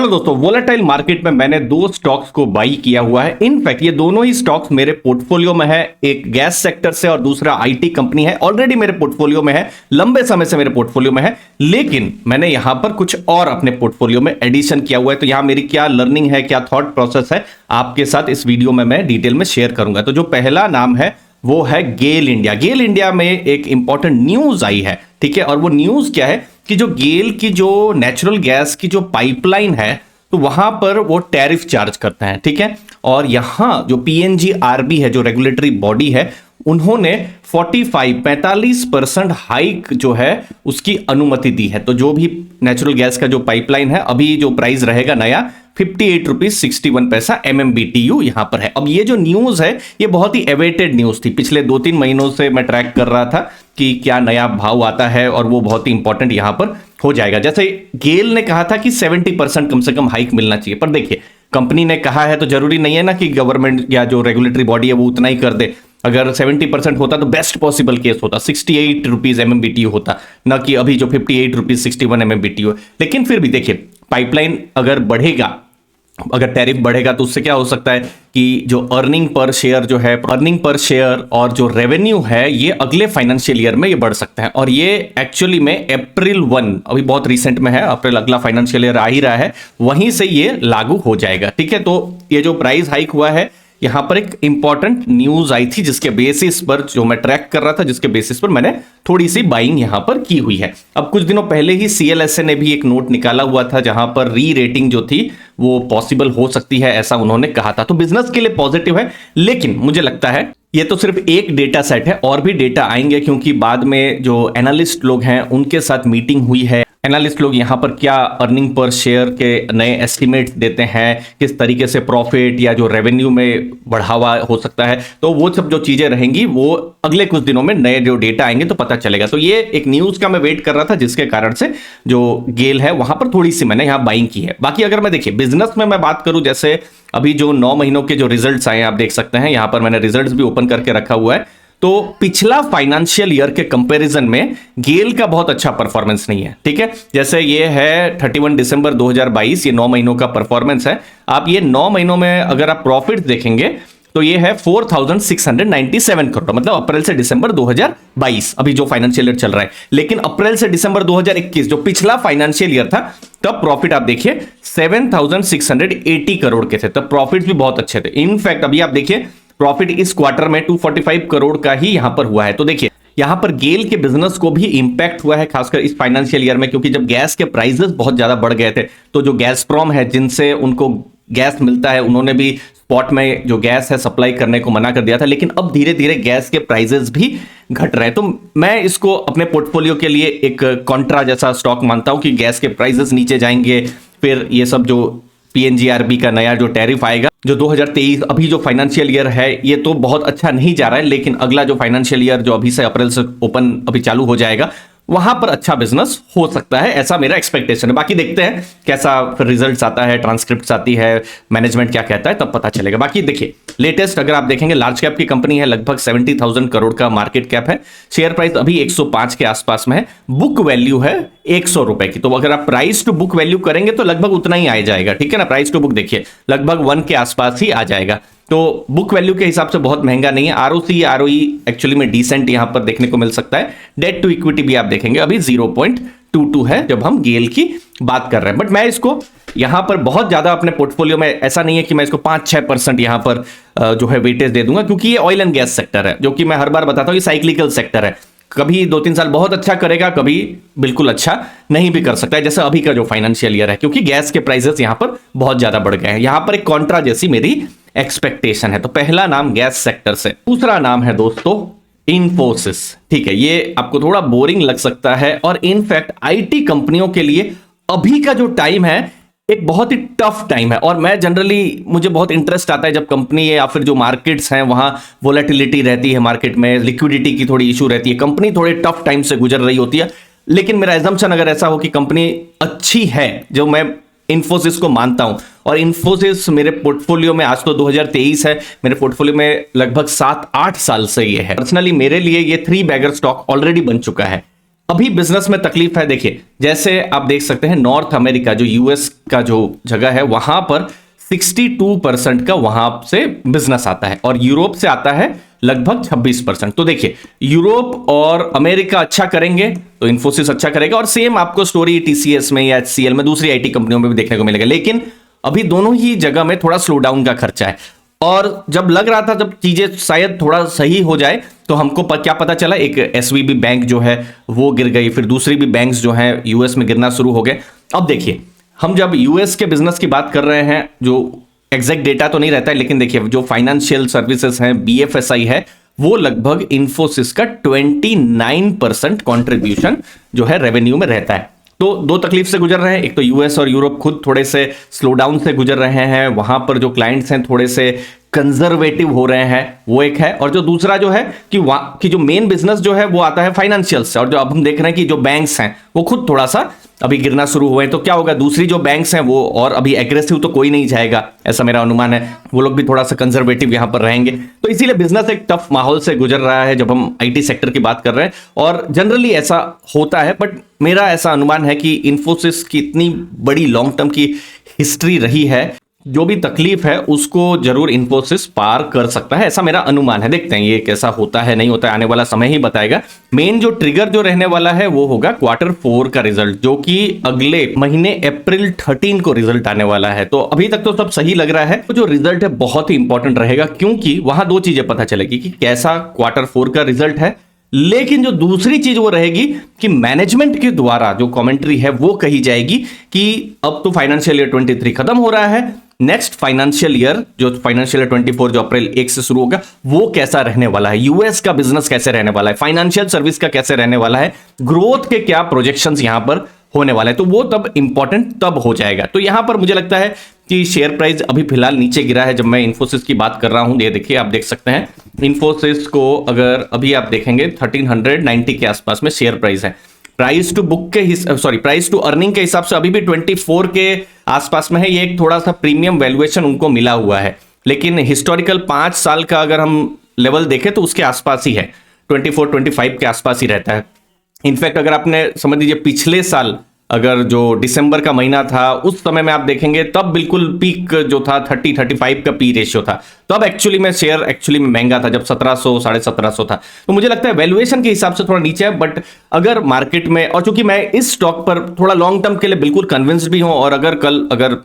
चलो दोस्तों, volatile market में मैंने दो स्टॉक्स को बाई किया हुआ है। इनफैक्ट ये दोनों ही स्टॉक्स मेरे पोर्टफोलियो में है। एक गैस सेक्टर से और दूसरा आईटी कंपनी है, ऑलरेडी मेरे पोर्टफोलियो में है, लंबे समय से मेरे पोर्टफोलियो में है। लेकिन मैंने यहां पर कुछ और अपने पोर्टफोलियो में एडिशन किया हुआ है। तो यहां मेरी क्या लर्निंग है, क्या थॉट प्रोसेस है, आपके साथ इस वीडियो में मैं डिटेल में शेयर करूंगा। तो जो पहला नाम है वो है गेल इंडिया। गेल इंडिया में एक इंपॉर्टेंट न्यूज आई है, ठीक है। और वो न्यूज क्या है कि जो गेल की जो नेचुरल गैस की जो पाइपलाइन है, तो वहां पर वो टैरिफ चार्ज करते हैं, ठीक है। और यहां जो पीएनजीआरबी है, जो रेगुलेटरी बॉडी है, उन्होंने 45% हाइक जो है उसकी अनुमति दी है। तो जो भी नेचुरल गैस का जो पाइपलाइन है, अभी जो प्राइस रहेगा नया 58.61 MMBTU यहां पर है। अब ये जो न्यूज है ये बहुत ही एवेटेड न्यूज थी। पिछले 2-3 महीनों से मैं ट्रैक कर रहा था कि क्या नया भाव आता है, और वो बहुत ही इंपॉर्टेंट यहां पर हो जाएगा। जैसे गेल ने कहा था कि 70% कम से कम हाइक मिलना चाहिए, पर देखिए कंपनी ने कहा है तो जरूरी नहीं है ना कि गवर्नमेंट या जो रेगुलेटरी बॉडी है वो उतना ही कर दे। अगर 70% होता तो बेस्ट पॉसिबल केस होता, 68 रुपीज MMBTU होता, ना कि अभी जो 58.61 MMBTU। लेकिन फिर भी देखिए, पाइपलाइन अगर बढ़ेगा, अगर टैरिफ बढ़ेगा तो उससे क्या हो सकता है कि जो अर्निंग पर शेयर जो है, अर्निंग पर शेयर और जो रेवेन्यू है, ये अगले फाइनेंशियल ईयर में ये बढ़ सकता है। और ये एक्चुअली में अप्रैल 1, अभी बहुत रिसेंट में है, अप्रैल अगला फाइनेंशियल ईयर आ ही रहा है, वहीं से ये लागू हो जाएगा, ठीक है। तो ये जो प्राइस हाइक हुआ है, यहां पर एक इंपॉर्टेंट न्यूज आई थी जिसके बेसिस पर, जो मैं ट्रैक कर रहा था, जिसके बेसिस पर मैंने थोड़ी सी बाइंग यहां पर की हुई है। अब कुछ दिनों पहले ही CLSA ने भी एक नोट निकाला हुआ था जहां पर री रेटिंग जो थी वो पॉसिबल हो सकती है, ऐसा उन्होंने कहा था। तो बिजनेस के लिए पॉजिटिव है, लेकिन मुझे लगता है ये तो सिर्फ एक डेटा सेट है, और भी डेटा आएंगे, क्योंकि बाद में जो एनालिस्ट लोग हैं उनके साथ मीटिंग हुई है। एनालिस्ट लोग यहाँ पर क्या अर्निंग पर शेयर के नए एस्टिमेट देते हैं, किस तरीके से प्रॉफिट या जो रेवेन्यू में बढ़ावा हो सकता है, तो वो सब जो चीजें रहेंगी वो अगले कुछ दिनों में नए जो डेटा आएंगे तो पता चलेगा। तो ये एक न्यूज का मैं वेट कर रहा था, जिसके कारण से जो गेल है वहां पर थोड़ी सी मैंने यहाँ बाइंग की है। बाकी अगर मैं देखिए बिजनेस में मैं बात करूं, जैसे अभी जो 9 महीनों के जो रिजल्ट्स आए आप देख सकते हैं, यहां पर मैंने रिजल्ट्स भी ओपन करके रखा हुआ है। तो पिछला फाइनेंशियल ईयर के कंपैरिजन में गेल का बहुत अच्छा परफॉर्मेंस नहीं है, ठीक है। जैसे ये है 31 दिसंबर 2022, ये 9 महीनों का परफॉर्मेंस है। आप ये 9 महीनों में अगर आप प्रॉफिट देखेंगे तो ये है 4697 करोड़, मतलब अप्रैल से दिसंबर 2022, अभी जो फाइनेंशियल ईयर चल रहा है। लेकिन अप्रैल से दिसंबर 2021 जो पिछला फाइनेंशियल ईयर था, तब प्रॉफिट आप देखिए 7680 करोड़ के थे, तब प्रॉफिट भी बहुत अच्छे थे। इनफैक्ट अभी आप देखिए प्रॉफिट इस क्वार्टर में 245 करोड़ का ही यहां पर हुआ है। तो देखिए यहां पर गेल के बिजनेस को भी इंपैक्ट हुआ है, खासकर इस फाइनेंशियल ईयर में, क्योंकि जब गैस के प्राइसेस बहुत ज्यादा बढ़ गए थे, तो जो गैसप्रॉम है जिनसे उनको गैस मिलता है, उन्होंने भी स्पॉट में जो गैस है सप्लाई करने को मना कर दिया था। लेकिन अब धीरे धीरे गैस के प्राइसेस भी घट रहे हैं। तो मैं इसको अपने पोर्टफोलियो के लिए एक कॉन्ट्रा जैसा स्टॉक मानता हूं कि गैस के प्राइसेस नीचे जाएंगे, फिर ये सब जो पीएनजीआरबी का नया जो टैरिफ आएगा, जो 2023 अभी जो फाइनेंशियल ईयर है ये तो बहुत अच्छा नहीं जा रहा है, लेकिन अगला जो फाइनेंशियल ईयर जो अभी से अप्रैल से ओपन अभी चालू हो जाएगा, वहां पर अच्छा बिजनेस हो सकता है, ऐसा मेरा एक्सपेक्टेशन है। बाकी देखते हैं कैसा फिर रिजल्ट्स आता है, ट्रांसक्रिप्ट्स आती है, मैनेजमेंट क्या कहता है, तब पता चलेगा। बाकी देखिए लेटेस्ट अगर आप देखेंगे, लार्ज कैप की कंपनी है, लगभग 70,000 करोड़ का मार्केट कैप है, शेयर प्राइस अभी 105 के आसपास में है, बुक वैल्यू है 100 रुपए की। तो अगर आप प्राइस टू बुक वैल्यू करेंगे तो लगभग उतना ही आ जाएगा, ठीक है ना। प्राइस टू बुक देखिए लगभग 1 के आसपास ही आ जाएगा, तो बुक वैल्यू के हिसाब से बहुत महंगा नहीं है। ROC ROE एक्चुअली में डिसेंट यहां पर देखने को मिल सकता है। डेट टू इक्विटी भी आप देखेंगे अभी 0.22 है जब हम गेल की बात कर रहे हैं। बट मैं इसको यहां पर बहुत ज्यादा अपने पोर्टफोलियो में, ऐसा नहीं है कि मैं इसको 5-6% यहां पर जो है वेटेज दे दूंगा, क्योंकि ये ऑयल एंड गैस सेक्टर है, जो कि मैं हर बार बताता हूं ये साइक्लिकल सेक्टर है। कभी 2-3 साल बहुत अच्छा करेगा, कभी बिल्कुल अच्छा नहीं भी कर सकता है, जैसे अभी का जो फाइनेंशियल ईयर है, क्योंकि गैस के प्राइसेस यहां पर बहुत ज्यादा बढ़ गए हैं। यहां पर एक कॉन्ट्रा जैसी मेरी एक्सपेक्टेशन है। तो पहला नाम गैस सेक्टर से। दूसरा नाम है दोस्तों इन्फोसिस, ठीक है। ये आपको थोड़ा बोरिंग लग सकता है, और इनफैक्ट आईटी कंपनियों के लिए अभी का जो टाइम है एक बहुत ही टफ टाइम है। और मैं जनरली, मुझे बहुत इंटरेस्ट आता है जब कंपनी या फिर जो मार्केट्स हैं वहां वोलेटिलिटी रहती है, मार्केट में लिक्विडिटी की थोड़ी इशू रहती है, कंपनी थोड़े टफ टाइम से गुजर रही होती है। लेकिन मेरा एजम्पशन अगर ऐसा हो कि कंपनी अच्छी है, जो मैं इन्फोसिस को मानता हूं, और इन्फोसिस मेरे पोर्टफोलियो में आज तो 2023 है, मेरे पोर्टफोलियो में लगभग 7-8 साल से ये है। पर्सनली मेरे लिए ये 3 बैगर स्टॉक ऑलरेडी बन चुका है। अभी बिजनेस में तकलीफ है। देखिए जैसे आप देख सकते हैं नॉर्थ अमेरिका जो यूएस का जो जगह है वहां पर 62% का वहां से बिजनेस आता है और यूरोप से आता है लगभग 26%। तो देखिए यूरोप और अमेरिका अच्छा करेंगे तो इन्फोसिस अच्छा करेगा और सेम आपको स्टोरी टीसीएस में या एचसीएल में दूसरी आईटी कंपनियों में भी देखने को मिलेगा। लेकिन अभी दोनों ही जगह में थोड़ा स्लो डाउन का खर्चा है और जब लग रहा था जब चीजें शायद थोड़ा सही हो जाए तो हमको क्या पता चला, एक एसवीबी बैंक जो है वो गिर गई, फिर दूसरी भी बैंक्स जो है यूएस में गिरना शुरू हो गए। अब देखिए हम जब यूएस के बिजनेस की बात कर रहे हैं, जो एग्जैक्ट डेटा तो नहीं रहता है लेकिन देखिए जो फाइनेंशियल सर्विसेज हैं बीएफएसआई है वो लगभग इन्फोसिस का 29% कॉन्ट्रीब्यूशन जो है रेवेन्यू में रहता है। तो दो तकलीफ से गुजर रहे हैं, एक तो यूएस और यूरोप खुद थोड़े से स्लो डाउन से गुजर रहे हैं, वहां पर जो क्लाइंट्स हैं थोड़े से कंजर्वेटिव हो रहे हैं, वो एक है। और जो दूसरा जो है कि जो मेन बिजनेस जो है वो आता है फाइनेंशियल से, और जो अब हम देख रहे हैं कि जो बैंक्स हैं वो खुद थोड़ा सा अभी गिरना शुरू हुए हैं। तो क्या होगा, दूसरी जो बैंक्स हैं वो और अभी एग्रेसिव तो कोई नहीं जाएगा, ऐसा मेरा अनुमान है, वो लोग भी थोड़ा सा कंजर्वेटिव यहां पर रहेंगे। तो इसीलिए बिजनेस एक टफ माहौल से गुजर रहा है जब हम आईटी सेक्टर की बात कर रहे हैं, और जनरली ऐसा होता है। बट मेरा ऐसा अनुमान है कि इन्फोसिस की इतनी बड़ी लॉन्ग टर्म की हिस्ट्री रही है, जो भी तकलीफ है उसको जरूर इन्फोसिस पार कर सकता है, ऐसा मेरा अनुमान है। देखते हैं ये कैसा होता है नहीं होता है, आने वाला समय ही बताएगा। मेन जो ट्रिगर जो रहने वाला है वो होगा Q4 का रिजल्ट, जो कि अगले महीने अप्रैल 13 को रिजल्ट आने वाला है। तो अभी तक तो सब सही लग रहा है, तो जो रिजल्ट है बहुत ही इंपॉर्टेंट रहेगा, क्योंकि वहां दो चीजें पता चलेगी कि कैसा Q4 का रिजल्ट है। लेकिन जो दूसरी चीज वो रहेगी कि मैनेजमेंट के द्वारा जो कमेंट्री है वो कही जाएगी कि अब तो फाइनेंशियल ईयर 23 खत्म हो रहा है, नेक्स्ट फाइनेंशियल ईयर जो फाइनेंशियल ईयर 24 जो अप्रैल 1 से शुरू होगा वो कैसा रहने वाला है, यूएस का बिजनेस कैसे रहने वाला है, फाइनेंशियल सर्विस का कैसे रहने वाला है, ग्रोथ के क्या प्रोजेक्शंस यहां पर होने वाला है, तो वो तब इंपॉर्टेंट तब हो जाएगा। तो यहां पर मुझे लगता है कि शेयर प्राइस अभी फिलहाल नीचे गिरा है। जब मैं इन्फोसिस की बात कर रहा हूं, ये देखिए आप देख सकते हैं इन्फोसिस को अगर अभी आप देखेंगे 1390 के आसपास में शेयर प्राइस है। प्राइस टू बुक के प्राइस टू अर्निंग के हिसाब से अभी भी 24 के आसपास में है। ये एक थोड़ा सा प्रीमियम वैल्यूएशन उनको मिला हुआ है, लेकिन हिस्टोरिकल 5 साल का अगर हम लेवल देखें तो उसके आसपास ही है, 24-25 के आसपास ही रहता है। इनफैक्ट अगर आपने समझ लीजिए पिछले साल अगर जो दिसंबर का महीना था उस समय में आप देखेंगे तब बिल्कुल पीक जो था 30-35 का पी रेशियो था, तब एक्चुअली में शेयर एक्चुअली में महंगा था जब 1700 1750 था। तो मुझे लगता है वैल्यूएशन के हिसाब से थोड़ा नीचे है, बट अगर मार्केट में, और चूंकि मैं इस स्टॉक पर थोड़ा लॉन्ग टर्म के लिए बिल्कुल कन्विंस्ड भी हूं, और अगर कल अगर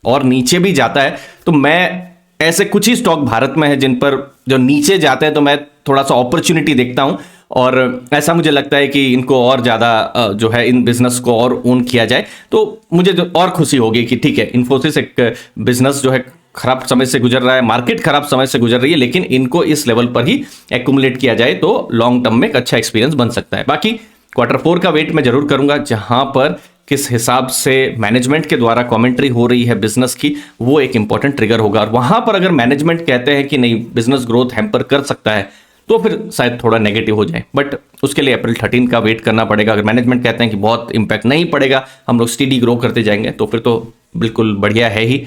और नीचे भी जाता है तो मैं ऐसे कुछ ही स्टॉक भारत में है जिन पर जो नीचे जाते हैं तो मैं थोड़ा सा अपॉर्चुनिटी देखता हूं, और ऐसा मुझे लगता है कि इनको और ज़्यादा जो है इन बिजनेस को और ओन किया जाए तो मुझे और खुशी होगी कि ठीक है इन्फोसिस एक बिजनेस जो है खराब समय से गुजर रहा है, मार्केट खराब समय से गुजर रही है, लेकिन इनको इस लेवल पर ही एक्यूमुलेट किया जाए तो लॉन्ग टर्म में एक अच्छा एक्सपीरियंस बन सकता है। बाकी Q4 का वेट मैं जरूर करूंगा, जहां पर किस हिसाब से मैनेजमेंट के द्वारा कमेंट्री हो रही है बिजनेस की, वो एक इंपॉर्टेंट ट्रिगर होगा। और वहां पर अगर मैनेजमेंट कहते हैं कि नहीं बिजनेस ग्रोथ हैम्पर कर सकता है तो फिर शायद थोड़ा नेगेटिव हो जाए, बट उसके लिए अप्रैल 13 का वेट करना पड़ेगा। अगर मैनेजमेंट कहते हैं कि बहुत इंपैक्ट नहीं पड़ेगा, हम लोग स्टेडी ग्रो करते जाएंगे, तो फिर तो बिल्कुल बढ़िया है ही।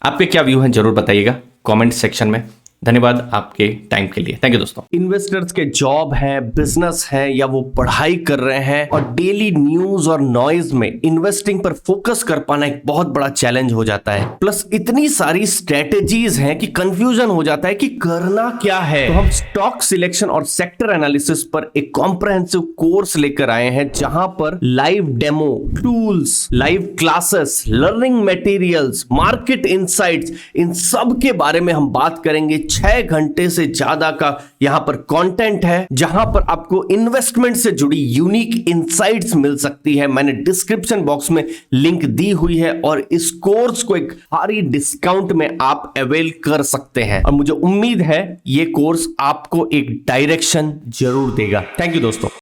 आपके क्या व्यू हैं जरूर बताइएगा कमेंट सेक्शन में। धन्यवाद आपके टाइम के लिए, थैंक यू दोस्तों। इन्वेस्टर्स के जॉब है, बिजनेस है, या वो पढ़ाई कर रहे हैं और डेली न्यूज और नॉइज में इन्वेस्टिंग पर फोकस कर पाना एक बहुत बड़ा चैलेंज हो जाता है। प्लस इतनी सारी स्ट्रेटेजीज हैं कि कंफ्यूजन हो जाता है कि करना क्या है। तो हम स्टॉक सिलेक्शन और सेक्टर एनालिसिस पर एक कॉम्प्रहेंसिव कोर्स लेकर आए हैं, जहां पर live demo, tools, live classes, learning materials, market insights, इन सब के बारे में हम बात करेंगे। 6 घंटे से ज्यादा का यहां पर कंटेंट है, जहां पर आपको इन्वेस्टमेंट से जुड़ी यूनिक इनसाइट्स मिल सकती है। मैंने डिस्क्रिप्शन बॉक्स में लिंक दी हुई है, और इस कोर्स को एक भारी डिस्काउंट में आप अवेल कर सकते हैं, और मुझे उम्मीद है ये कोर्स आपको एक डायरेक्शन जरूर देगा। थैंक यू दोस्तों।